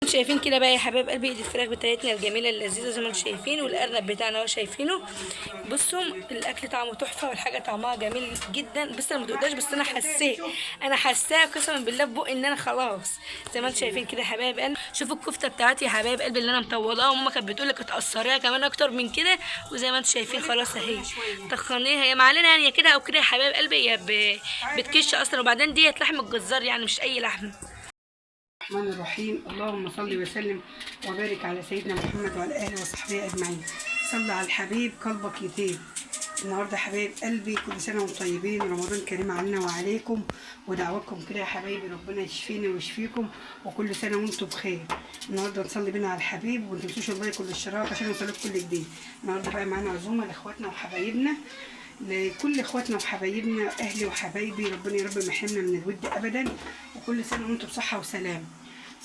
شايفين كده بقى يا حبايب قلبي دي الفراخ بتاعتنا الجميله اللذيذه زي ما انتم شايفين، والارنب بتاعنا اهو شايفينه. بصوا الاكل طعمه تحفه والحاجه طعمها جميل جدا. بس انا ما دقتهاش، بس انا حاساه قسما بالله ببق ان انا خلاص. زي ما انتم شايفين كده يا حبايب قلبي. شوفوا الكفته بتاعتي يا حبايب قلبي اللي انا مطولاها، وماما كانت بتقول لك تقصريها كمان اكتر من كده. وزي ما انتم شايفين خلاص اهي طخنيها هي معلنا يعني كده او كده يا حبايب قلبي. هي بتكش اصلا، وبعدين ديت لحم الجزار يعني مش اي لحم. الرحمن الرحيم. اللهم صل وسلم وبارك على سيدنا محمد وعلى اله وصحبه اجمعين. صل على الحبيب قلبك يطيب. النهارده حبايب قلبي كل سنه وانتم طيبين، رمضان كريم علينا وعليكم، ودعواتكم كده يا حبايبي ربنا يشفيني ويشفيكم، وكل سنه وانتم بخير. النهارده نصلي بينا على الحبيب، وما تنسوش اللايك والاشتراك عشان يوصلك كل جديد. النهارده بقى معانا عزومه لاخواتنا وحبايبنا، لكل اخواتنا وحبايبنا اهلي وحبايبي، ربنا يا رب ما يحرمنا من الود ابدا، وكل سنه وانتم بصحه وسلام.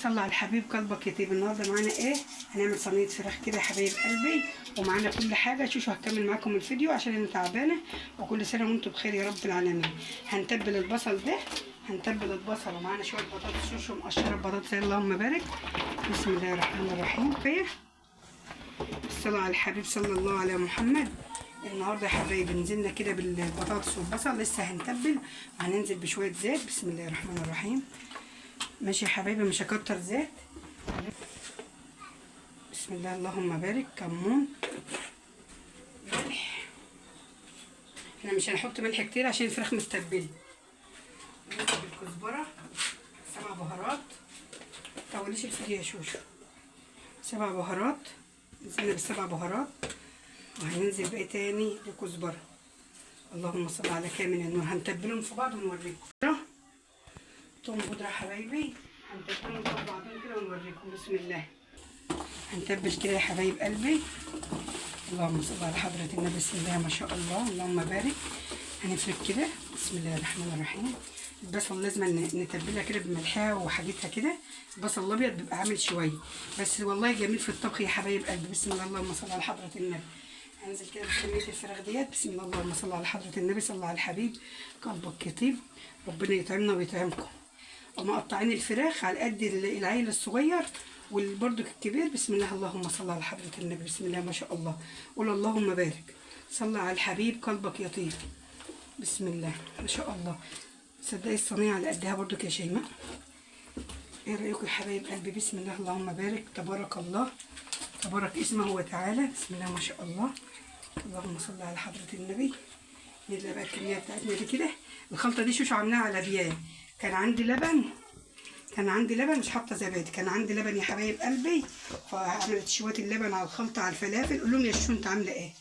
صلى على الحبيب قلبك يطيب. النهارده معانا ايه؟ هنعمل صينيه فراخ كده يا حبايب قلبي، ومعانا كل حاجه. شوشو هكمل معاكم الفيديو عشان انا تعبانه، وكل سنه وانتم بخير يا رب العالمين. هنتبل البصل ده، هنتبل البصل، ومعانا شويه بطاطس شوشو مقشره بطاطس، اللهم بارك. بسم الله الرحمن الرحيم. كفايه الصلاه على الحبيب صلى الله على محمد. النهارده يا حبايبي نزلنا كده بالبطاطس والبصل، لسه هنتبل، وهننزل بشويه زيت. بسم الله الرحمن الرحيم. ماشي يا حبايبي، مش هكتر زيت. بسم الله اللهم بارك. كمون، ملح. احنا مش هنحط ملح كتير عشان الفراخ متبله. ننزل بالكزبره، 7 بهارات. متطوليش الفيديو يا شوشو. 7 بهارات، نزلنا بالسبع بهارات، وهننزل بقى تاني بكزبره. اللهم صل على كامل النور. هنتبلهم في بعض ونوريكم. توم بودره يا حبايبي، هنتبلهم في بعضهم كده ونوريكم. بسم الله. هنتبل كده يا حبايب قلبي. اللهم صل على حضرة النبي. بسم الله ما شاء الله اللهم بارك. هنفرك كده. بسم الله الرحمن الرحيم. البصل لازم نتبلها كده بملحها وحاجتها كده. البصل الابيض بيبقى عامل شويه، بس والله جميل في الطبخ يا حبايب قلبي. بسم الله اللهم صل على حضرة النبي. هنزل كده بكميه الفراخ ديت. بسم الله اللهم صل على حضرة النبي. صلى على الحبيب قلبك يطيب، ربنا يطعمنا ويطعمكم. ومقطعين الفراخ على قد العيل الصغير والبردك الكبير. بسم الله اللهم صل على حضرة النبي. بسم الله ما شاء الله. قول اللهم بارك. صلى على الحبيب قلبك يطيب. بسم الله ما شاء الله. صدقي الصينية على قدها بردك يا شيماء. ايه رأيكم يا حبايب قلبي؟ بسم الله اللهم بارك. تبارك الله، تبارك اسمه وتعالى. بسم الله ما شاء الله. اللهم صل على حضرة النبي. نبدأ بقى الكمية بتاعتنا دي كده. الخلطة دي شوشو عاملاها على بيان. كان عندي لبن مش حاطه زبادي، كان عندي لبن يا حبايب قلبي، فعملت شويه اللبن على الخلطه على الفلافل. قول لهم يا شو انت عامله ايه؟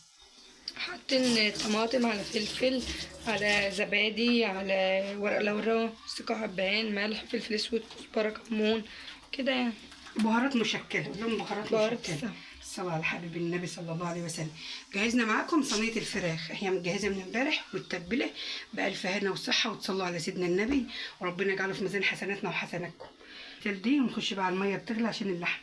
حاطين طماطم على فلفل على زبادي على ورق لورا سكر حبهان ملح فلفل اسود كزبره كمون كده يعني. بهارات مشكله. قول لهم بهارات مشكله. الصلاة على حبيب النبي صلى الله عليه وسلم. جهزنا معاكم صينيه الفراخ، هي متجهزه من امبارح متبله بألف هنا وصحه. وتصلوا على سيدنا النبي، وربنا يجعله في ميزان حسناتنا وحسناتكم. دي ونخش بقى على الميه بتغلي عشان اللحم.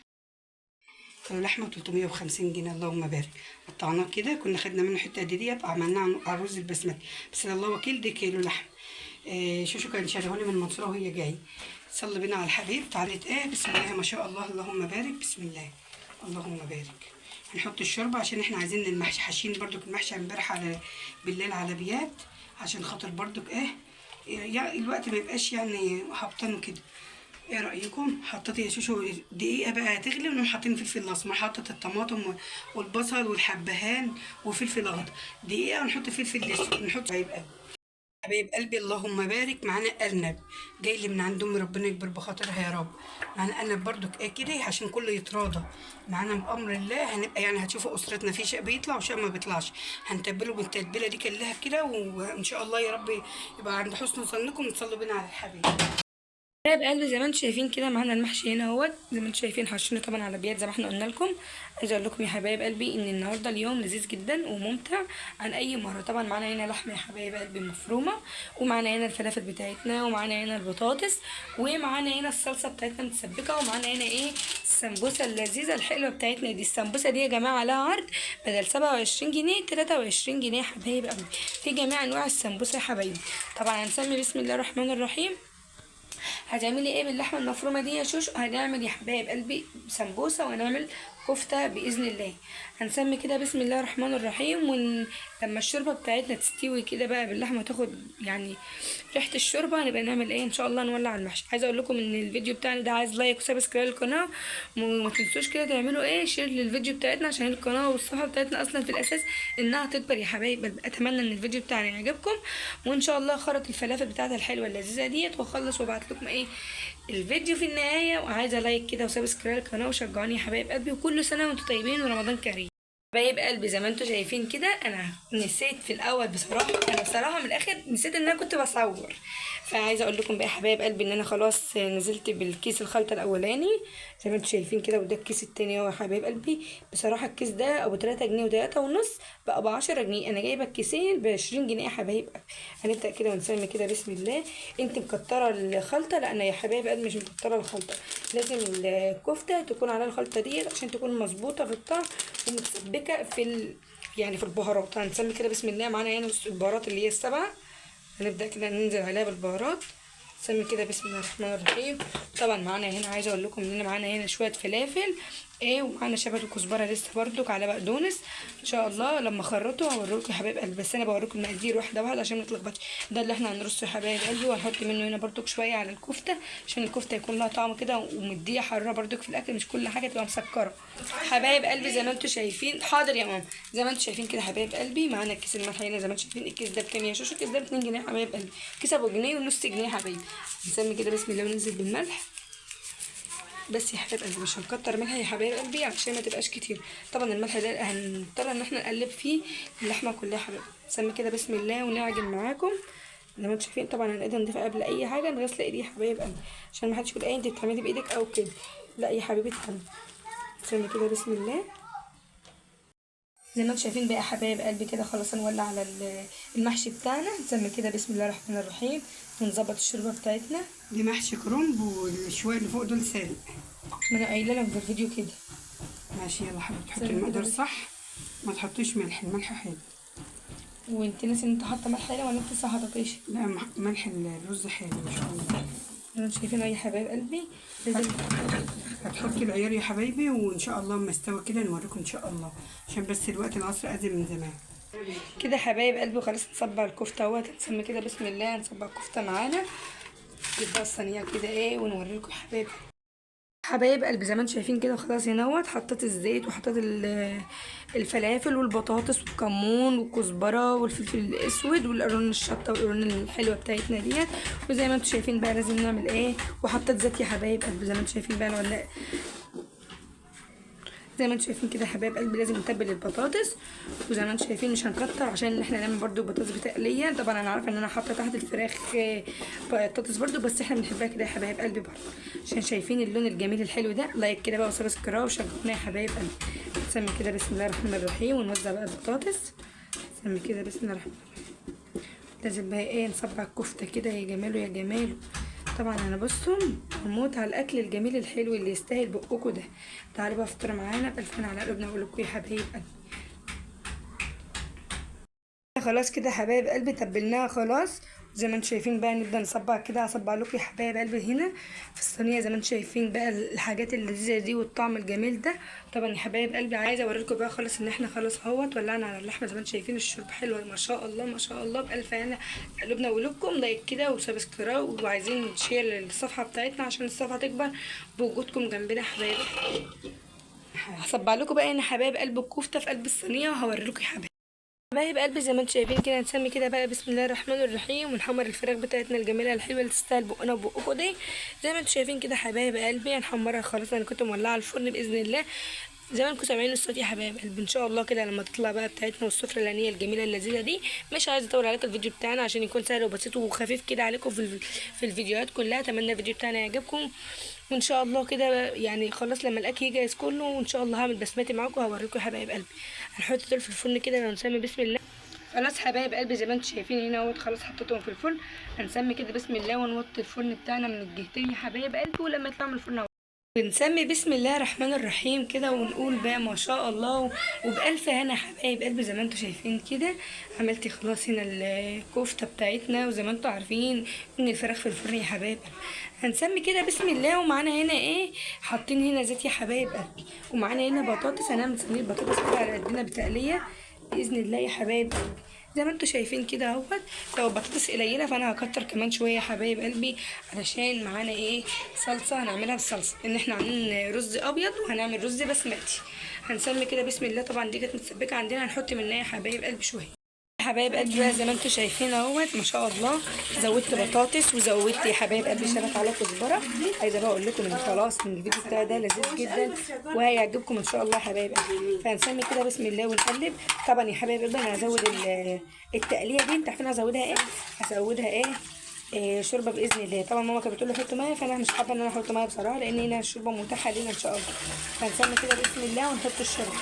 اللحمه 350 جنيه اللهم بارك. قطعناه كده، كنا خدنا منه حته قد ديت، عملناه على الرز البسمتي. بس الله وكيل دي كيلو لحم. شوشو كان شاريهولي من المنصوره وهي جايه. صلي بينا على الحبيب. تعالت ايه؟ بسم الله ما شاء الله اللهم بارك. بسم الله اللهم بارك. هنحط الشوربه عشان احنا عايزين المحشي حاشين بردك المحشي امبارح على بالليل على بيات، عشان خاطر بردك ايه يعني الوقت ما يبقاش يعني هبطان كده. ايه رايكم؟ حطيت يا شوشو دقيقه بقى تغلي، ونقوم حاطين فلفل اسمر. حطيت الطماطم والبصل والحبهان وفلفل اخضر. دقيقه ونحط فلفل اسود، نحط حبايب قلبي اللهم بارك. معانا ارنب جاي لي من عند امي، ربنا يكبر بخاطرها يا رب. معانا ارنب بردك ايه كده عشان كله يتراضى معانا بامر الله. هنبقى يعني هتشوفوا اسرتنا في شيء بيطلع وشيء ما بيطلعش. هنتبله بالتتبيله دي كلها كده، وان شاء الله يا رب يبقى عند حسن ظنكم. تصلوا بينا على الحبيب. حبايب قلبي زي ما انتم شايفين كده معانا المحشي هنا اهوت. زي ما انتم شايفين حاشينه طبعا على بيات زي ما احنا قلنا لكم. عايزه اقول لكم يا حبايب قلبي ان النهارده اليوم لذيذ جدا وممتع عن اي مره. طبعا معانا هنا لحمه يا حبايب قلبي مفرومه، ومعانا هنا الفلافل بتاعتنا، ومعانا هنا البطاطس، ومعانا هنا الصلصه بتاعتنا متسبكه، ومعانا هنا ايه السمبوسه اللذيذه الحلوه بتاعتنا دي. السمبوسه دي يا جماعه عليها عرض بدل 27 جنيه 23 جنيه يا حبايب قلبي في جميع انواع السمبوسه يا حبايبي. طبعا هنسمي بسم الله الرحمن الرحيم. هتعملي ايه باللحمه المفرومه دي يا شوشو؟ هنعمل يا حبايب قلبي سمبوسه، وهنعمل كفته باذن الله. هنسمي كده بسم الله الرحمن الرحيم، لما الشوربه بتاعتنا تستوي كده بقى باللحمه تاخد يعني ريحه الشوربه، هنبقى نعمل ايه ان شاء الله، نولع المحشي. عايزه اقول لكم ان الفيديو بتاعنا ده عايز لايك وسبسكرايب للقناه، وما تنسوش كده تعملوا ايه شير للفيديو بتاعتنا، عشان القناه والصفحه بتاعتنا اصلا في الاساس انها تكبر يا حبايب. اتمنى ان الفيديو بتاعنا يعجبكم، وان شاء الله خرط الفلافل بتاعتها الحلوه اللذيذه ديت واخلص وابعت لكم ايه الفيديو في النهايه. وعايزه لايك كده وسبسكرايب للقناه وشجعوني يا حبايب قلبي، وكل سنه وانتم طيبين ورمضان كريم. حبايب قلبي زي ما انتم شايفين كده، انا نسيت في الاول بصراحه، انا بصراحه من الاخر نسيت ان انا كنت بصور. فعايزه اقول لكم بقى يا حبايب قلبي ان انا خلاص نزلت بالكيس الخلطه الاولاني زي ما انتم شايفين كده، وده الكيس التاني اهو يا حبايب قلبي. بصراحه الكيس ده ابو 3 جنيه و3 ونص بقى ب 10 جنيه، انا جايبه الكيسين ب 20 جنيه يا حبايب قلبي. هنبدا كده ونسمي كده بسم الله. انت مكتره الخلطه؟ لا انا يا حبايب قلبي مش مكتره الخلطه، لازم الكفته تكون على الخلطه ديت عشان تكون مظبوطه في الطعم ومتسبكه يعني في البهارات. هنسمي كده بسم الله. معانا هنا البهارات اللي هي السبعه، هنبدا كده ننزل عليها بالبهارات. نسمي كده بسم الله الرحمن الرحيم. طبعا معانا هنا عايزه اقول لكم ان معانا هنا شويه فلافل ومعانا شبت وكزبره لسه بردك على بقدونس. ان شاء الله لما اخرطه هوريكم يا حبايب قلبي، بس انا بوريكم المقادير واحده واحده عشان ما نتلخبطش. ده اللي احنا هنرصه يا حبايب قلبي، وهنحط منه هنا بردك شويه على الكفته عشان الكفته يكون لها طعم كده ومديه حراره بردك في الاكل، مش كل حاجه تبقى مسكره. حبايب قلبي زي ما انتم شايفين، حاضر يا ماما، زي ما انتم شايفين كده حبايب قلبي. معانا الكيس الملح هنا زي ما انتم شايفين. الكيس ده بكام يا شوشو؟ الكيس ده ب 2 جنيه يا حبايب قلبي، كيس ابو جنيه ونص جنيه يا حبايبي. نسمي كده بسم الله وننزل بالملح بس يا حبايب قلبي، مش هنكتر ملح يا حبايب قلبي عشان ما تبقاش كتير. طبعا الملح ده هنضطر ان احنا نقلب فيه اللحمه كلها يا حبايبي. نسمي كده بسم الله ونعجن معاكم زي ما انتم شايفين. طبعا الايد نضيفه قبل اي حاجه، نغسل ايدي يا حبايب قلبي عشان ما حدش يقول ايه انت بتعملي بايدك او كده، لا يا حبيبه قلبي. نسمي كده بسم الله زي ما انتم شايفين بقى يا حبايب قلبي. كده خلاص هنولع على المحشي بتاعنا. نسمي كده بسم الله الرحمن الرحيم ونظبط الشوربه بتاعتنا. دي محشي كرنب والشويه اللي فوق دول سالق. ما انا قايله لك في الفيديو كده. ماشي يلا حبيبتي، تحطي المقدار صح، ما تحطيش ملح، الملح حلو. وانت ناسي ان انت حاطه ملح هنا ولا انت لسه حاططيش؟ لا ملح الرز حلو ما شاء الله. انتوا شايفين اهو يا حبايب قلبي. لازم هتحطي العيار يا حبايبي، وان شاء الله اما استوى كده نوريكم ان شاء الله، عشان بس الوقت العصر اذن من زمان. كده يا حبايب قلبي خلاص نصبع الكفته اهوت. نسمي كده بسم الله نصبع الكفته معانا. نجيب الصينيه كده ونوريكم حبايب قلبي زي ما انتم شايفين كده. خلاص هنا حطيت الزيت وحطيت الفلافل والبطاطس والكمون والكزبره والفلفل الاسود والقرون الشطه والقرون الحلوه بتاعتنا ديت. وزي ما انتم شايفين بقى لازم نعمل وحطيت زيت يا حبايب قلبي زي ما انتم شايفين بقى ولا زي ما انتم شايفين كده يا حبايب قلبي. لازم نتبل البطاطس، وزي ما انتم شايفين مش هنكتر عشان احنا نعمل برده بطاطس بتقليه. طبعا انا عارفه ان انا حاطه تحت الفراخ بطاطس برده، بس احنا بنحبها كده يا حبايب قلبي برده عشان شايفين اللون الجميل الحلو ده. لايك كده بقى وسبسكرايب وشجعونا يا حبايب قلبي. نسمي كده بسم الله الرحمن الرحيم ونوزع بقى البطاطس. نسمي كده بسم الله الرحمن الرحيم. لازم بقى نصبع الكفته كده يا جماله يا جماله. طبعا انا بصوا هموت على الاكل الجميل الحلو اللي يستاهل بقكم ده. تعالوا بقى افطروا معانا بالفين على قلوبنا واقول لكم يا حبايب قلبي. خلاص كده يا حبايب قلبي تبلناها خلاص. زي ما انتم شايفين بقى نبدا نصبع كده. هصبع لكم يا حبايب قلبي هنا في الصينيه زي ما انتم شايفين بقى الحاجات اللذيذه دي والطعم الجميل ده. طبعا يا حبايب قلبي عايزه اوريكم بقى خلاص ان احنا خلاص اهوت ولعنا على اللحمه. زي ما انتم شايفين الشرب حلوه ما شاء الله ما شاء الله بالف هنا قلوبنا وقلوبكم. لايك كده وسبسكرايب، وعايزين نشير للصفحه بتاعتنا عشان الصفحه تكبر بوجودكم جنبنا يا حبايب. هصبع لكم بقى هنا حبايب قلب الكفته في قلب الصينيه وهوريكم يا حبايب قلبي. زي ما انتم شايفين كده نسمي كده بقى بسم الله الرحمن الرحيم ونحمر الفراخ بتاعتنا الجميله الحلوه اللي تستاهل بقنا وبقكم دي. زي ما انتم شايفين كده حبايب قلبي هنحمرها خلاص. انا كنت مولعه الفرن باذن الله زي ما انتم سامعين الصوت يا حبايب قلبي. ان شاء الله كده لما تطلع بقى بتاعتنا والسفره الهنيه الجميله اللذيذه دي. مش عايزه اطول عليكم الفيديو بتاعنا عشان يكون سهل وبسيط وخفيف كده عليكم في الفيديوهات كلها. اتمنى الفيديو بتاعنا يعجبكم، وان شاء الله كده يعني خلاص لما الاكل يجهز كله وان شاء الله هعمل بسمتي معاكم وهوريكم يا حبايب قلبي. هنحط دول في الفرن كده ونسمي بسم الله. خلاص حبايب قلبي زي ما انتم شايفين هنا اهوت خلاص حطيتهم في الفرن. هنسمي كده بسم الله ونوطي الفرن بتاعنا من الجهتين يا حبايب قلبي. ولما يطلعوا من الفرن بنسمي بسم الله الرحمن الرحيم كده ونقول بقى ما شاء الله وبألف هنا يا حبايب قلبي. زي ما انتوا شايفين كده عملتي خلاص هنا الكفتة بتاعتنا، وزي ما انتوا عارفين ان الفراخ في الفرن يا حبايب قلبي. هنسمي كده بسم الله، ومعانا هنا ايه، حاطين هنا زيت يا حبايب قلبي، ومعانا هنا بطاطس. هنعمل صينية بطاطس كده على قدنا بتقلية بإذن الله يا حبايب قلبي. زي ما انتوا شايفين كده اهوت. لو البطاطس قليله فانا هكتر كمان شويه يا حبايب قلبي، علشان معانا ايه، صلصه هنعملها بالصلصه، ان احنا عاملين رز ابيض وهنعمل رز بسمتي. هنسمي كده بسم الله. طبعا دي كانت متسبكه عندنا، هنحط منها يا حبايب قلبي شويه. يا حبايب قلبي بقى زي ما انتوا شايفين اهوت ما شاء الله، زودت بطاطس وزودت يا حبايب قلبي شبت على كزبره. عايزه بقى اقول لكم ان خلاص ان الفيديو بتاعي ده لذيذ جدا وهيعجبكم ان شاء الله يا حبايب قلبي. فهنسمي كده بسم الله ونقلب. طبعا يا حبايب قلبي انا هزود التقليه دي، انتوا عارفين هزودها ايه، هزودها ايه شوربه باذن الله. طبعا ماما كانت بتقول لي حط ميه، فانا مش حابه ان انا احط ميه بصراحه، لان هنا الشوربه متاحه لينا ان شاء الله. فهنسمي كده بسم الله ونحط الشوربه.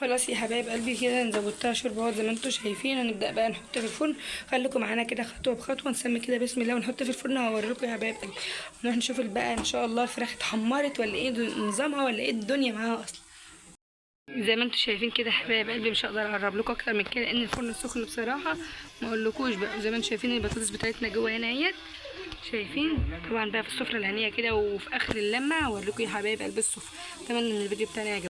خلاص يا حبايب قلبي كده نزودتها شوربه اهو زي ما انتوا شايفين. هنبدا بقى نحط في الفرن، خليكم معانا كده خطوه بخطوه. نسمي كده بسم الله ونحط في الفرن، هوريكم يا حبايب قلبي. نروح نشوف بقى ان شاء الله الفراخ اتحمرت ولا ايه نظامها، ولا ايه الدنيا معاها اصلا. زي ما انتوا شايفين كده يا حبايب قلبي، مش هقدر اقرب لكم اكتر من كده لان الفرن سخن بصراحه، ما اقولكوش بقى. زي ما انتوا شايفين البطاطس بتاعتنا جوه هنا اهيت، شايفين طبعا بقى في السفره الهنيه كده. وفي اخر اللمه هوريكم يا حبايب قلبي السفره. اتمنى ان الفيديو بتاعنا يعجبكم.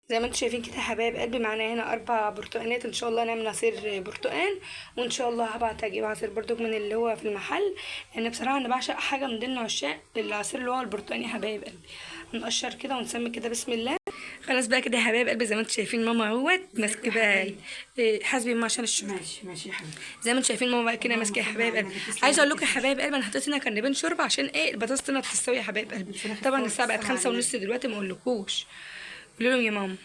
زي ما انتم شايفين كده يا حبايب قلبي، معانا هنا 4 برتقانات ان شاء الله نعمل عصير برتقان. وان شاء الله هبعت اجيب عصير برضك من اللي هو في المحل، لان بصراحه انا بعشق حاجه من ضمن عشاق العصير اللي هو البرتقان يا حبايب قلبي. هنقشر كده ونسمي كده بسم الله. خلاص بقى كده يا حبايب قلبي، زي ما انتم شايفين ماما اهوت ماسكه بقى حاسبي ماما عشان الشرب. ماشي يا حبيبي. زي ما انتم شايفين ماما بقى كده ماسكه يا حبايب قلبي. عايزه اقول لكم يا حبايب قلبي، انا حطيت هنا كرنبين شوربه عشان ايه البطاطس تستوي يا حبايب قلبي. طبعا الساعه بقت 5:30 دلوقتي، ما اقولكوش. قولوا لهم يا ماما.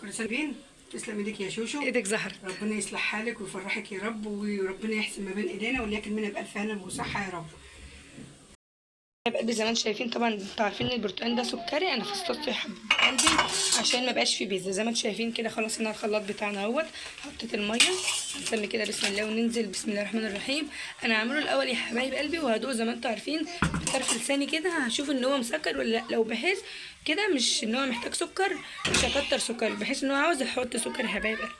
كل سنه تسلم ايدك يا شوشو، ايدك زهرت. ربنا يصلح حالك ويفرحك يا رب، وربنا يحسن ما بين ايدينا وليكن منها بألف هنا وصحه يا رب. قلبي زي ما انتم شايفين طبعا انتوا عارفين ان البرتقال ده سكري، انا فصلته يا حبيب قلبي عشان ما بقاش فيه بيزا. زي ما انتم شايفين كده خلاص هنا الخلاط بتاعنا اهوت. حطيت الميه، هنسمي كده بسم الله وننزل بسم الله الرحمن الرحيم. انا هعمله الاول يا حبايب قلبي وهدوق زي ما انتم عارفين بطرف لساني كده، هشوف ان هو مسكر ولا لا. لو بحس كده مش ان هو محتاج سكر مش هكتر سكر، بحيث ان هو عاوز احط سكر يا حبايب قلبي.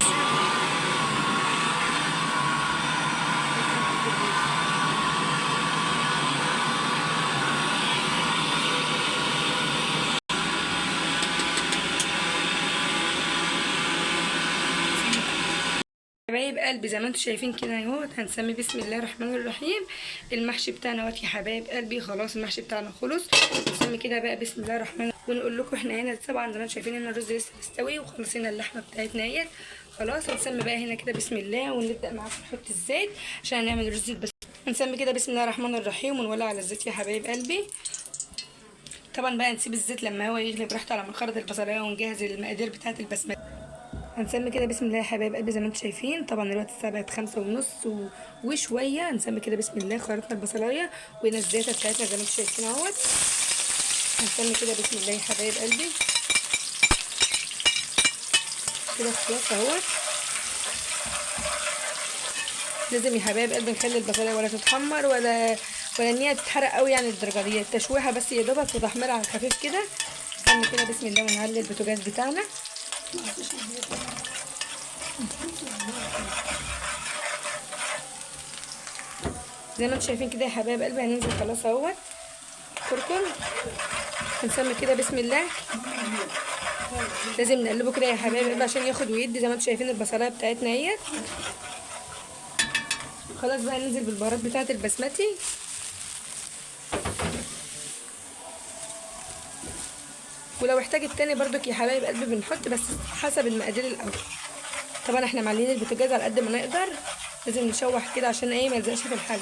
حبايب قلبي زي ما انتم شايفين كده اهوت. هنسمي بسم الله الرحمن الرحيم. المحشي بتاعنا اهوت يا حبايب قلبي، خلاص المحشي بتاعنا خلص. نسمي كده بقى بسم الله الرحمن ونقول لكم احنا هنا طبعا زي ما انتم شايفين ان الرز لسه مستوي، وخلاص هنا اللحمه بتاعتنا اهيت خلاص. هنسمي بقى هنا كده بسم الله ونبدا معاكم نحط الزيت عشان نعمل رز بس. هنسمي كده بسم الله الرحمن الرحيم ونولع على الزيت يا حبايب قلبي. طبعا بقى نسيب الزيت لما هو يغلي براحته على ما نخرط البصلايه ونجهز المقادير بتاعه البسمتي. هنسمي كده بسم الله يا حبايب قلبي زي ما انتم شايفين. طبعا دلوقتي الساعه بقت 5:30 وشويه. هنسمي كده بسم الله، خرطنا البصلايه وهنا الزيته بتاعتنا زي ما انتم شايفين اهوت. هنسمي كده بسم الله يا حبايب قلبي كده خلاص اهوت. لازم يا حبايب قلبي نخلي البصلايه ولا تتحمر ولا ان هي تتحرق قوي، يعني الدرجه دي التشويحه بس يا دوبك وتحمير على الخفيف كده. نسمي كده بسم الله ونعلي البوتاجاز بتاعنا. زي ما انتم شايفين كده يا حبايب قلبي هننزل خلاص اهوت كركم. هنسمي كده بسم الله. لازم نقلبه كده يا حبايب قلبي عشان ياخد ويدي. زي ما انتم شايفين البصلايه بتاعتنا اهيت خلاص. بقى ننزل بالبهارات بتاعه البسمتي. ولو احتاجت تاني برضك يا حبايب قلبي بنحط، بس حسب المقادير الاول. طبعا احنا معلين البوتاجاز على قد ما نقدر، لازم نشوح كده عشان ايه ما يلزقش في الحل.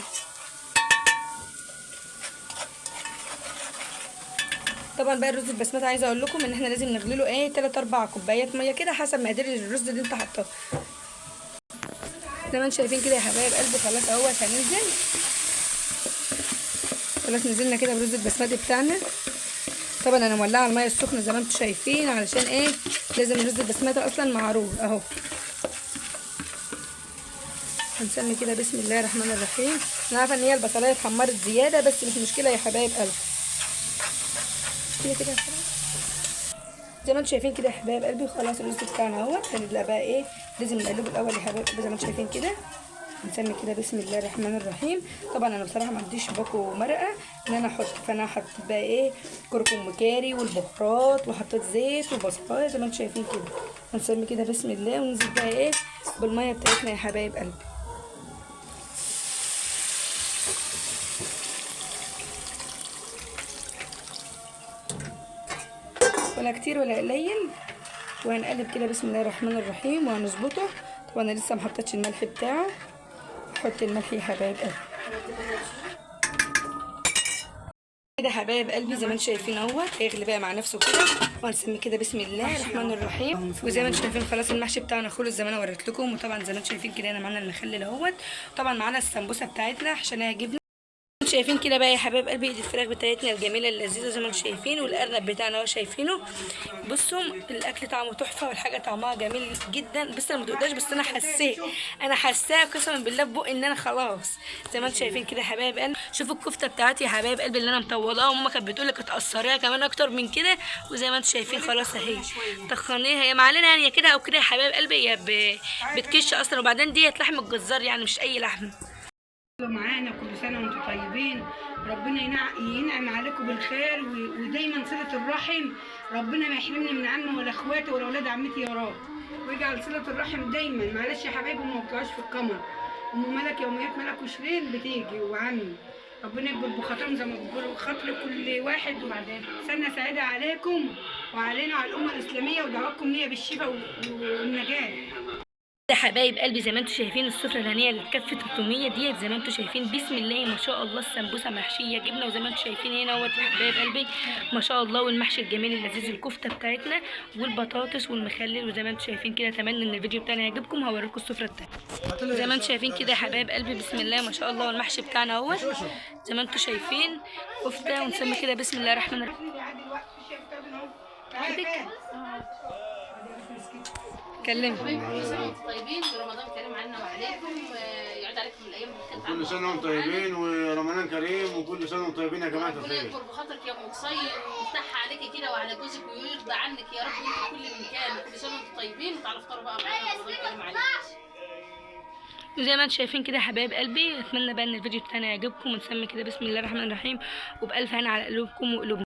طبعا بقى الرز البسمتي عايزه اقول لكم ان احنا لازم نغلي له ايه 3-4 كوبايات ميه كده حسب مقادير الرز اللي انت حاطاه. زي ما انتم شايفين كده يا حبايب قلبي خلاص اهوت. هننزل خلاص، نزلنا كده بالرز البسمتي بتاعنا. طبعا انا مولعه الميه السخنه زي ما انتم شايفين، علشان ايه لازم الرز البسمتي اصلا معروف اهو. هنسمي كده بسم الله الرحمن الرحيم. انا عارفه ان هي البصلايه اتحمرت زياده، بس مش مشكله يا حبايب قلبي. كده كده خلاص. زي ما انتم شايفين كده يا حبايب قلبي، خلاص الرز بتاعنا اهوت. هنبدا بقى ايه، لازم نقلبه الاول يا حبايب قلبي زي ما انتم شايفين كده. نسمي كده بسم الله الرحمن الرحيم. طبعا انا بصراحه ما عنديش باكو مرقه ان انا احط، فانا حطيت بقى ايه كركم وكاري والبهارات، وحطيت زيت وبصلايه زي ما انتم شايفين كده. هنسمي كده بسم الله وننزل بقى ايه بالميه بتاعتنا يا حبايب قلبي. ولا كتير ولا قليل. وهنقلب كده بسم الله الرحمن الرحيم وهنظبطه. طبعا انا لسه محطتش الملح بتاعه، احط الملح يا حبايب قلبي كده. حبايب قلبي زي ما انتم شايفين اهوت هيغلي بقى مع نفسه كده. وهنسمي كده بسم الله الرحمن الرحيم. وزي ما انتم شايفين خلاص المحشي بتاعنا خلص زي ما انا وريت لكم. وطبعا زي ما انتم شايفين كده هنا معانا المخلل اهوت. طبعا معانا السمبوسه بتاعتنا عشان هي جبنه. شايفين كده بقى يا حبايب قلبي ايد الفراخ بتاعتنا الجميله اللذيذه زي ما انتم شايفين، والارنب بتاعنا اهو شايفينه. بصوا الاكل طعمه تحفه والحاجه طعمها جميل جدا. بس انا ما دقتهاش بس انا حاساه قسما بالله في بقي ان انا خلاص. زي ما انتم شايفين كده يا حبايب قلبي. شوفوا الكفته بتاعتي يا حبايب قلبي اللي انا مطولاها، وماما كانت بتقول لك تقصريها كمان اكتر من كده. وزي ما انتم شايفين خلاص اهي تخنيها هي معلنا يعني كده او كده يا حبايب قلبي. هي بتكش اصلا. وبعدين ديت لحم الجزار يعني مش اي لحم. معانا كل سنه وانتم طيبين. ربنا ينعم عليكم بالخير ودايما صله الرحم. ربنا ما يحرمني من عمي ولا اخواتي ولا اولاد عمتي يا رب، ويجعل صله الرحم دايما. معلش يا حبايبي ما بتوعاش في القمر. ام ملك يوميات ملك وشيرين بتيجي وعمي. ربنا يكبر بخاطرهم زي ما بيقولوا خاطر كل واحد. وبعدين سنه سعيده عليكم وعلينا وعلى الامه الاسلاميه، ودعواتكم ليا بالشفاء والنجاه. يا حبايب قلبي زي ما انتم شايفين السفره الهنيه اللي تكفي 300 ديت. زي ما انتم شايفين بسم الله ما شاء الله السمبوسه محشيه جبنه. وزي ما انتم شايفين هنا اهوت يا حبايب قلبي ما شاء الله. والمحشي الجميل اللذيذ الكفته بتاعتنا والبطاطس والمخلل. وزي ما انتم شايفين كده اتمنى ان الفيديو بتاعنا يعجبكم. هوريكم السفره التانيه زي ما انتم شايفين كده يا حبايب قلبي بسم الله ما شاء الله. والمحشي بتاعنا اهوت زي ما انتم شايفين كفته. ونسمي كده بسم الله الرحمن الرحيم. كلمني. كل سنه وانتم طيبين ورمضان كريم علينا وعليكم. يعود عليكم الايام كل سنه وانتم طيبين ورمضان كريم وكل سنه وانتم طيبين يا جماعه ربنا الخير. يكبر بخاطرك يا ام قصير ويفتحها عليكي كده وعلى جوزك ويرضى عنك يا رب في كل مكان. كل سنه وانتم طيبين وتعالوا افطروا بقى معانا رمضان كريم عليكم. وزي ما انتم شايفين كده يا حبايب قلبي اتمنى بقى ان الفيديو بتاعنا يعجبكم. ونسمي كده بسم الله الرحمن الرحيم وبألف هنا على قلوبكم وقلوبنا.